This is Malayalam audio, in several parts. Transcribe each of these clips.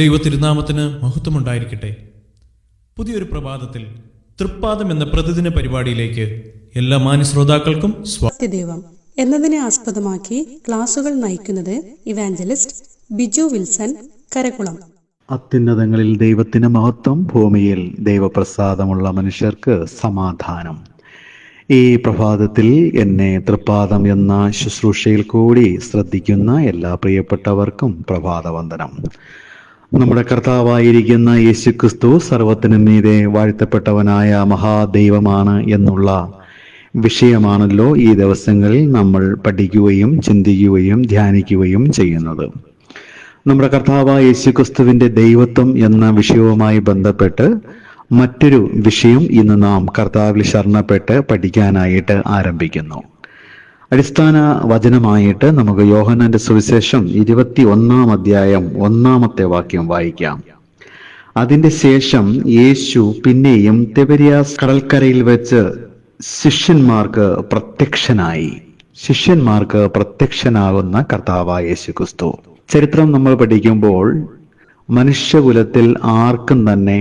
ദൈവത്തിരുനാമത്തിന് മഹത്വമുണ്ടായിരിക്കട്ടെ. പുതിയൊരു പ്രഭാതത്തിൽ തൃപ്പാദം എന്ന പ്രതിദിന പരിപാടിയിലേക്ക് എല്ലാ മാന്യശ്രോതാക്കൾക്കും ദൈവം എന്നതിനെ ആസ്പദമാക്കി ക്ലാസുകൾ നയിക്കുന്നത് ഇവാഞ്ചലിസ്റ്റ് ബിജു വിൽസൺ കരക്കുളം. അത്യുന്നതങ്ങളിൽ ദൈവത്തിന് മഹത്വം, ഭൂമിയിൽ ദൈവപ്രസാദമുള്ള മനുഷ്യർക്ക് സമാധാനം. ഈ പ്രഭാതത്തിൽ എന്നെ തൃപ്പാദം എന്ന ശുശ്രൂഷയിൽ കൂടി ശ്രദ്ധിക്കുന്ന എല്ലാ പ്രിയപ്പെട്ടവർക്കും പ്രഭാതവന്ദനം. നമ്മുടെ കർത്താവായിരിക്കുന്ന യേശുക്രിസ്തു സർവ്വത്തിനും മീതെ വാഴ്ത്തപ്പെട്ടവനായ മഹാദൈവമാണ് എന്നുള്ള വിഷയമാണല്ലോ ഈ ദിവസങ്ങളിൽ നമ്മൾ പഠിക്കുകയും ചിന്തിക്കുകയും ധ്യാനിക്കുകയും ചെയ്യുന്നത്. നമ്മുടെ കർത്താവായ യേശുക്രിസ്തുവിന്റെ ദൈവത്വം എന്ന വിഷയവുമായി ബന്ധപ്പെട്ട് മറ്റൊരു വിഷയം ഇന്ന് നാം കർത്താവിൽ ശരണപ്പെട്ട് പഠിക്കാനായിട്ട് ആരംഭിക്കുന്നു. അടിസ്ഥാന വചനമായിട്ട് നമുക്ക് യോഹന്നാന്റെ സുവിശേഷം 21 അധ്യായം 1 വാക്യം വായിക്കാം. അതിന്റെ ശേഷം യേശു പിന്നെയും തിബരിയാസ് കടൽക്കരയിൽ വെച്ച് ശിഷ്യന്മാർക്ക് പ്രത്യക്ഷനാകുന്ന കർത്താവായ യേശുക്രിസ്തു. ചരിത്രം നമ്മൾ പഠിക്കുമ്പോൾ മനുഷ്യകുലത്തിൽ ആർക്കും തന്നെ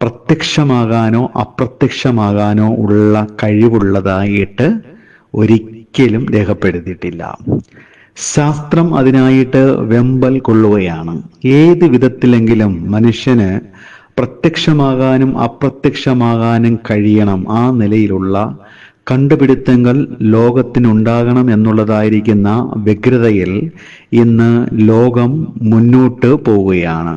പ്രത്യക്ഷമാകാനോ അപ്രത്യക്ഷമാകാനോ ഉള്ള കഴിവുള്ളതായിട്ട് ഒരിക്കലും രേഖപ്പെടുത്തിയിട്ടില്ല. ശാസ്ത്രം അതിനായിട്ട് വെമ്പൽ കൊള്ളുകയാണ്. ഏത് വിധത്തിലെങ്കിലും മനുഷ്യന് പ്രത്യക്ഷമാകാനും അപ്രത്യക്ഷമാകാനും കഴിയണം. ആ നിലയിലുള്ള കണ്ടുപിടുത്തങ്ങൾ ലോകത്തിനുണ്ടാകണം എന്നുള്ളതായിരിക്കുന്ന വ്യഗ്രതയിൽ ഇന്ന് ലോകം മുന്നോട്ട് പോവുകയാണ്.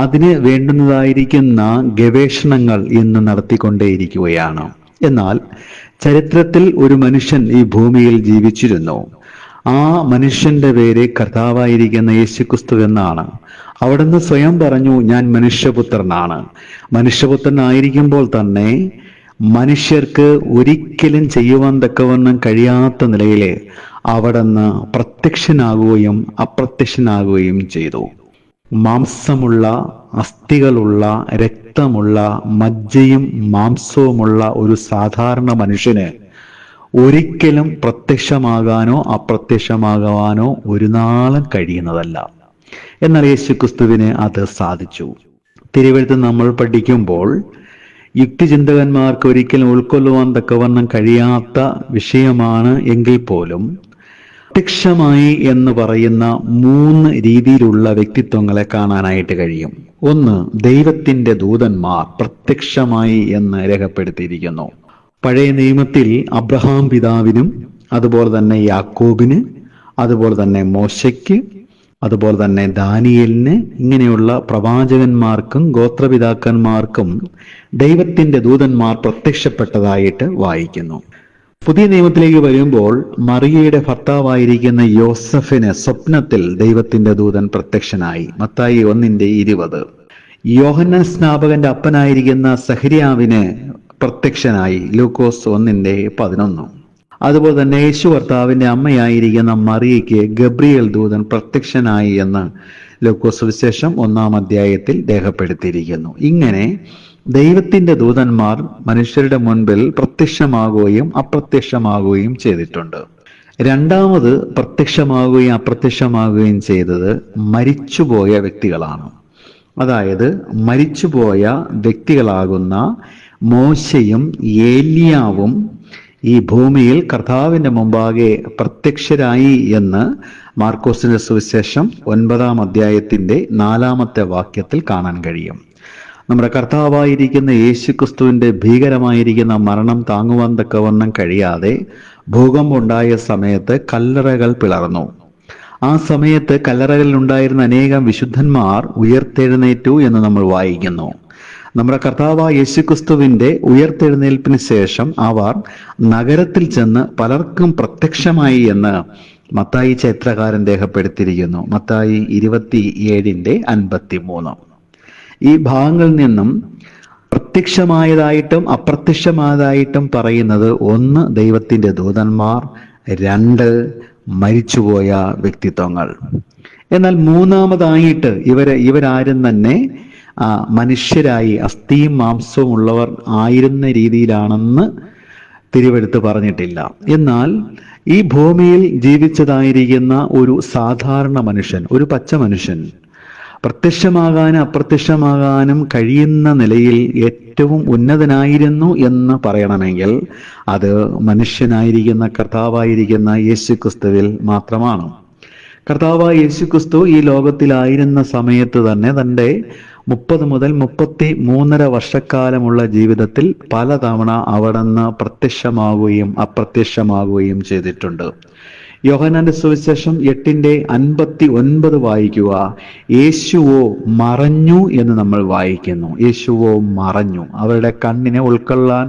അതിന് വേണ്ടുന്നതായിരിക്കുന്ന ഗവേഷണങ്ങൾ ഇന്ന് നടത്തിക്കൊണ്ടേയിരിക്കുകയാണ്. എന്നാൽ ചരിത്രത്തിൽ ഒരു മനുഷ്യൻ ഈ ഭൂമിയിൽ ജീവിച്ചിരുന്നു. ആ മനുഷ്യന്റെ പേര് കർത്താവായിരിക്കുന്ന യേശുക്രിസ്തു എന്നാണ്. അവിടുന്ന് സ്വയം പറഞ്ഞു, ഞാൻ മനുഷ്യപുത്രനാണ്. മനുഷ്യപുത്രനായിരിക്കുമ്പോൾ തന്നെ മനുഷ്യർക്ക് ഒരിക്കലും ചെയ്യുവാൻ തക്കവണ്ണം കഴിയാത്ത നിലയിൽ അവിടുന്ന് പ്രത്യക്ഷനാകുകയും അപ്രത്യക്ഷനാകുകയും ചെയ്തു. മാംസമുള്ള, അസ്ഥികളുള്ള, രക്തമുള്ള, മജ്ജയും മാംസവുമുള്ള ഒരു സാധാരണ മനുഷ്യന് ഒരിക്കലും പ്രത്യക്ഷമാകാനോ അപ്രത്യക്ഷമാകാനോ ഒരു നാളും കഴിയുന്നതല്ല. എന്നാൽ യേശുക്രിസ്തുവിന് അത് സാധിച്ചു. തിരുവെഴുത്ത് നമ്മൾ പഠിക്കുമ്പോൾ യുക്തിചിന്തകന്മാർക്ക് ഒരിക്കലും ഉൾക്കൊള്ളുവാൻ തക്കവണ്ണം കഴിയാത്ത വിഷയമാണ് എങ്കിൽ പോലും പ്രത്യക്ഷമായി എന്ന് പറയുന്ന 3 രീതിയിലുള്ള വ്യക്തിത്വങ്ങളെ കാണാനായിട്ട് കഴിയും. ഒന്ന്, ദൈവത്തിന്റെ ദൂതന്മാർ പ്രത്യക്ഷമായി എന്ന് രേഖപ്പെടുത്തിയിരിക്കുന്നു. പഴയ നിയമത്തിൽ അബ്രഹാം പിതാവിനും അതുപോലെ തന്നെ യാക്കോബിന്, അതുപോലെ തന്നെ മോശയ്ക്ക്, അതുപോലെ തന്നെ ദാനിയേലിന്, ഇങ്ങനെയുള്ള പ്രവാചകന്മാർക്കും ഗോത്രപിതാക്കന്മാർക്കും ദൈവത്തിന്റെ ദൂതന്മാർ പ്രത്യക്ഷപ്പെട്ടതായിട്ട് വായിക്കുന്നു. പുതിയ നിയമത്തിലേക്ക് വരുമ്പോൾ മറിയയുടെ ഭർത്താവായിരിക്കുന്ന യോസഫിന് സ്വപ്നത്തിൽ ദൈവത്തിന്റെ ദൂതൻ പ്രത്യക്ഷനായി. മത്തായി 1:20. യോഹന്നാൻ സ്നാപകന്റെ അപ്പനായിരിക്കുന്ന സഹരിയാവിന് പ്രത്യക്ഷനായി. ലൂക്കോസ് 1:11. അതുപോലെ തന്നെ യേശു കർത്താവിന്റെ അമ്മയായിരിക്കുന്ന മറിയയ്ക്ക് ഗബ്രിയേൽ ദൂതൻ പ്രത്യക്ഷനായി എന്ന് ലൂക്കോസ് സുവിശേഷം 1 അധ്യായത്തിൽ രേഖപ്പെടുത്തിയിരിക്കുന്നു. ഇങ്ങനെ ദൈവത്തിന്റെ ദൂതന്മാർ മനുഷ്യരുടെ മുൻപിൽ പ്രത്യക്ഷമാകുകയും അപ്രത്യക്ഷമാകുകയും ചെയ്തിട്ടുണ്ട്. രണ്ടാമത് പ്രത്യക്ഷമാകുകയും അപ്രത്യക്ഷമാകുകയും ചെയ്തത് മരിച്ചുപോയ വ്യക്തികളാണ്. അതായത് മരിച്ചുപോയ വ്യക്തികളാകുന്ന മോശയും ഏലിയാവും ഈ ഭൂമിയിൽ കർത്താവിന്റെ മുമ്പാകെ പ്രത്യക്ഷരായി എന്ന് മാർക്കോസിന്റെ സുവിശേഷം 9 അധ്യായത്തിന്റെ 4 വാക്യത്തിൽ കാണാൻ കഴിയും. നമ്മുടെ കർത്താവായിരിക്കുന്ന യേശുക്രിസ്തുവിന്റെ ഭീകരമായിരിക്കുന്ന മരണം താങ്ങുവാൻ തക്കവണ്ണം കഴിയാതെ ഭൂകമ്പം ഉണ്ടായ സമയത്ത് കല്ലറകൾ പിളർന്നു. ആ സമയത്ത് കല്ലറകളിൽ ഉണ്ടായിരുന്ന അനേകം വിശുദ്ധന്മാർ ഉയർത്തെഴുന്നേറ്റു എന്ന് നമ്മൾ വായിക്കുന്നു. നമ്മുടെ കർത്താവായ യേശുക്രിസ്തുവിന്റെ ഉയർത്തെഴുന്നേൽപ്പിന് ശേഷം അവർ നഗരത്തിൽ ചെന്ന് പലർക്കും പ്രത്യക്ഷമായി എന്ന് മത്തായി ചരിത്രകാരൻ രേഖപ്പെടുത്തിയിരിക്കുന്നു. മത്തായി 27:53. ഈ ഭാഗങ്ങളിൽ നിന്നും പ്രത്യക്ഷമായതായിട്ടും അപ്രത്യക്ഷമായതായിട്ടും പറയുന്നത് 1, ദൈവത്തിന്റെ ദൂതന്മാർ, 2, മരിച്ചുപോയ വ്യക്തിത്വങ്ങൾ. എന്നാൽ മൂന്നാമതായിട്ട് ഇവരാരും തന്നെ മനുഷ്യരായി അസ്ഥിയും മാംസവും ഉള്ളവർ ആയിരുന്ന രീതിയിലാണെന്ന് തിരുവെടുത്ത് പറഞ്ഞിട്ടില്ല. എന്നാൽ ഈ ഭൂമിയിൽ ജീവിച്ചതായിരിക്കുന്ന ഒരു സാധാരണ മനുഷ്യൻ, ഒരു പച്ച മനുഷ്യൻ പ്രത്യക്ഷമാകാനും അപ്രത്യക്ഷമാകാനും കഴിയുന്ന നിലയിൽ ഏറ്റവും ഉന്നതനായിരുന്നു എന്ന് പറയണമെങ്കിൽ അത് മനുഷ്യനായിരിക്കുന്ന കർത്താവായിരിക്കുന്ന യേശുക്രിസ്തുവിൽ മാത്രമാണ്. കർത്താവായ യേശുക്രിസ്തു ഈ ലോകത്തിലായിരുന്ന സമയത്ത് തന്നെ തൻ്റെ 30 മുതൽ 33.5 വർഷക്കാലമുള്ള ജീവിതത്തിൽ പലതവണ അവിടുന്ന് പ്രത്യക്ഷമാവുകയും അപ്രത്യക്ഷമാവുകയും ചെയ്തിട്ടുണ്ട്. യോഹന്നാന്റെ സുവിശേഷം 8:59 വായിക്കുക. യേശുവോ മറഞ്ഞു എന്ന് നമ്മൾ വായിക്കുന്നു. യേശുവോ മറഞ്ഞു. അവരുടെ കണ്ണിനെ ഉൾക്കൊള്ളാൻ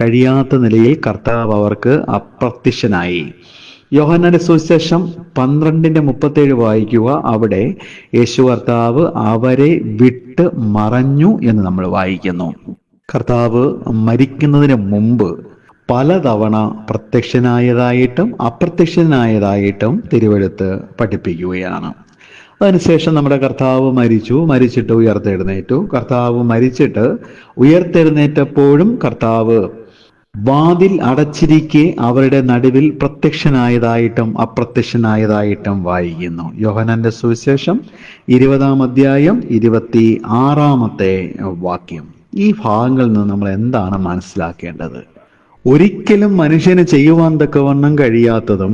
കഴിയാത്ത നിലയിൽ കർത്താവ് അവർക്ക് അപ്രത്യക്ഷനായി. യോഹന്നാന്റെ സുവിശേഷം 12:37 വായിക്കുക. അവിടെ യേശു കർത്താവ് അവരെ വിട്ട് മറഞ്ഞു എന്ന് നമ്മൾ വായിക്കുന്നു. കർത്താവ് മരിക്കുന്നതിന് മുമ്പ് പലതവണ പ്രത്യക്ഷനായതായിട്ടും അപ്രത്യക്ഷനായതായിട്ടും തിരുവെഴുത്ത് പഠിപ്പിക്കുകയാണ്. അതിനുശേഷം നമ്മുടെ കർത്താവ് മരിച്ചിട്ട് ഉയർത്തെഴുന്നേറ്റു. കർത്താവ് മരിച്ചിട്ട് ഉയർത്തെഴുന്നേറ്റപ്പോഴും കർത്താവ് വാതിൽ അടച്ചിരിക്കെ അവരുടെ നടുവിൽ പ്രത്യക്ഷനായതായിട്ടും അപ്രത്യക്ഷനായതായിട്ടും വായിക്കുന്നു. യോഹന്നാന്റെ സുവിശേഷം 20-ാം അധ്യായം 26-ാമത്തെ വാക്യം. ഈ ഭാഗങ്ങളിൽ നിന്ന് നമ്മൾ എന്താണ് മനസ്സിലാക്കേണ്ടത്? ഒരിക്കലും മനുഷ്യന് ചെയ്യുവാൻ തക്കവണ്ണം കഴിയാത്തതും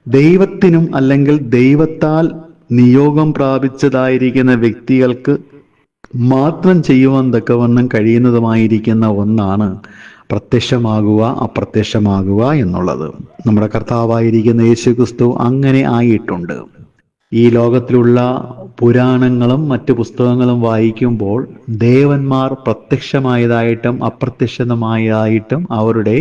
ദൈവത്തിനും അല്ലെങ്കിൽ ദൈവത്താൽ നിയോഗം പ്രാപിച്ചതായിരിക്കുന്ന വ്യക്തികൾക്ക് മാത്രം ചെയ്യുവാൻ തക്കവണ്ണം കഴിയുന്നതുമായിരിക്കുന്ന ഒന്നാണ് പ്രത്യക്ഷമാകുക അപ്രത്യക്ഷമാകുക എന്നുള്ളത്. നമ്മുടെ കർത്താവായിരിക്കുന്ന യേശുക്രിസ്തു അങ്ങനെ ആയിട്ടുണ്ട്. ഈ ലോകത്തിലുള്ള പുരാണങ്ങളും മറ്റു പുസ്തകങ്ങളും വായിക്കുമ്പോൾ ദേവന്മാർ പ്രത്യക്ഷമായതായിട്ടും അപ്രത്യക്ഷമായതായിട്ടും അവരുടെ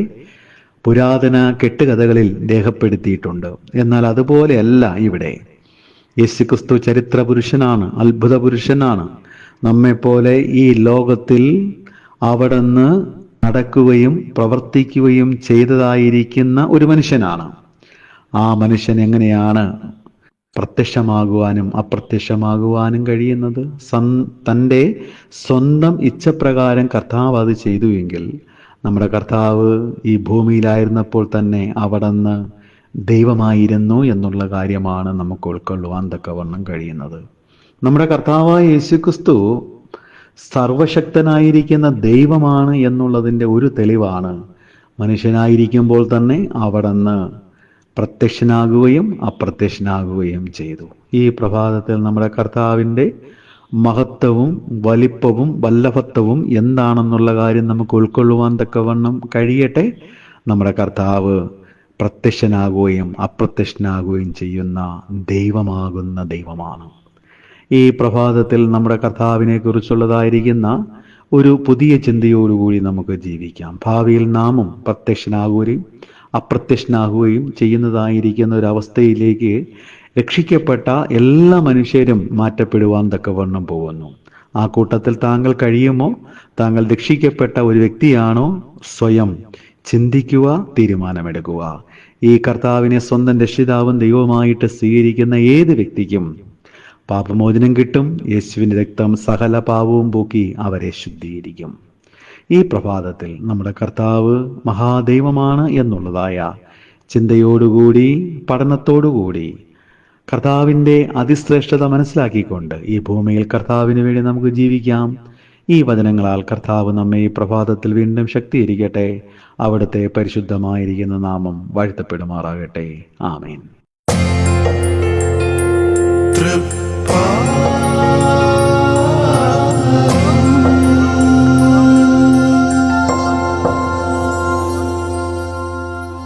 പുരാതന കെട്ടുകഥകളിൽ രേഖപ്പെടുത്തിയിട്ടുണ്ട്. എന്നാൽ അതുപോലെയല്ല ഇവിടെ. യേശുക്രിസ്തു ചരിത്ര പുരുഷനാണ്, അത്ഭുത പുരുഷനാണ്. നമ്മെപ്പോലെ ഈ ലോകത്തിൽ അവിടുന്ന് നടക്കുകയും പ്രവർത്തിക്കുകയും ചെയ്തതായിരിക്കുന്ന ഒരു മനുഷ്യനാണ്. ആ മനുഷ്യൻ എങ്ങനെയാണ് പ്രത്യക്ഷമാകുവാനും അപ്രത്യക്ഷമാകുവാനും കഴിയുന്നത്? തൻ്റെ സ്വന്തം ഇച്ഛപ്രകാരം കർത്താവ് അത് ചെയ്തുവെങ്കിൽ നമ്മുടെ കർത്താവ് ഈ ഭൂമിയിലായിരുന്നപ്പോൾ തന്നെ അവിടുന്ന് ദൈവമായിരുന്നു എന്നുള്ള കാര്യമാണ് നമുക്ക് ഉൾക്കൊള്ളുവാൻ തക്കവണ്ണം കഴിയുന്നത്. നമ്മുടെ കർത്താവായ യേശുക്രിസ്തു സർവശക്തനായിരിക്കുന്ന ദൈവമാണ് എന്നുള്ളതിൻ്റെ ഒരു തെളിവാണ് മനുഷ്യനായിരിക്കുമ്പോൾ തന്നെ അവിടുന്ന് പ്രത്യക്ഷനാകുകയും അപ്രത്യക്ഷനാകുകയും ചെയ്തു. ഈ പ്രഭാതത്തിൽ നമ്മുടെ കർത്താവിൻ്റെ മഹത്വവും വലിപ്പവും വല്ലഭത്വവും എന്താണെന്നുള്ള കാര്യം നമുക്ക് ഉൾക്കൊള്ളുവാൻ തക്കവണ്ണം കഴിയട്ടെ. നമ്മുടെ കർത്താവ് പ്രത്യക്ഷനാകുകയും അപ്രത്യക്ഷനാകുകയും ചെയ്യുന്ന ദൈവമാകുന്ന ദൈവമാണ്. ഈ പ്രഭാതത്തിൽ നമ്മുടെ കർത്താവിനെ കുറിച്ചുള്ളതായിരിക്കുന്ന ഒരു പുതിയ ചിന്തയോടുകൂടി നമുക്ക് ജീവിക്കാം. ഭാവിയിൽ നാമും പ്രത്യക്ഷനാകുകയും അപ്രത്യക്ഷനാകുകയും ചെയ്യുന്നതായിരിക്കുന്ന ഒരവസ്ഥയിലേക്ക് രക്ഷിക്കപ്പെട്ട എല്ലാ മനുഷ്യരും മാറ്റപ്പെടുവാൻ തക്കവണ്ണം പോകുന്നു. ആ കൂട്ടത്തിൽ താങ്കൾ കഴിയുമോ? താങ്കൾ രക്ഷിക്കപ്പെട്ട ഒരു വ്യക്തിയാണോ? സ്വയം ചിന്തിക്കുക, തീരുമാനമെടുക്കുക. ഈ കർത്താവിനെ സ്വന്തം രക്ഷിതാവും ദൈവമായിട്ട് സ്വീകരിക്കുന്ന ഏത് വ്യക്തിക്കും പാപമോചനം കിട്ടും. യേശുവിൻ്റെ രക്തം സകല പാപവും പോക്കി അവരെ ശുദ്ധീകരിക്കും. ഈ പ്രഭാതത്തിൽ നമ്മുടെ കർത്താവ് മഹാദൈവമാണ് എന്നുള്ളതായ ചിന്തയോടുകൂടി പഠനത്തോടുകൂടി കർത്താവിൻ്റെ അതിശ്രേഷ്ഠത മനസ്സിലാക്കിക്കൊണ്ട് ഈ ഭൂമിയിൽ കർത്താവിന് വേണ്ടി നമുക്ക് ജീവിക്കാം. ഈ വചനങ്ങളാൽ കർത്താവ് നമ്മെ ഈ പ്രഭാതത്തിൽ വീണ്ടും ശക്തീകരിക്കട്ടെ. അവിടുത്തെ പരിശുദ്ധമായിരിക്കുന്ന നാമം വാഴ്ത്തപ്പെടുമാറാകട്ടെ. ആമേൻ.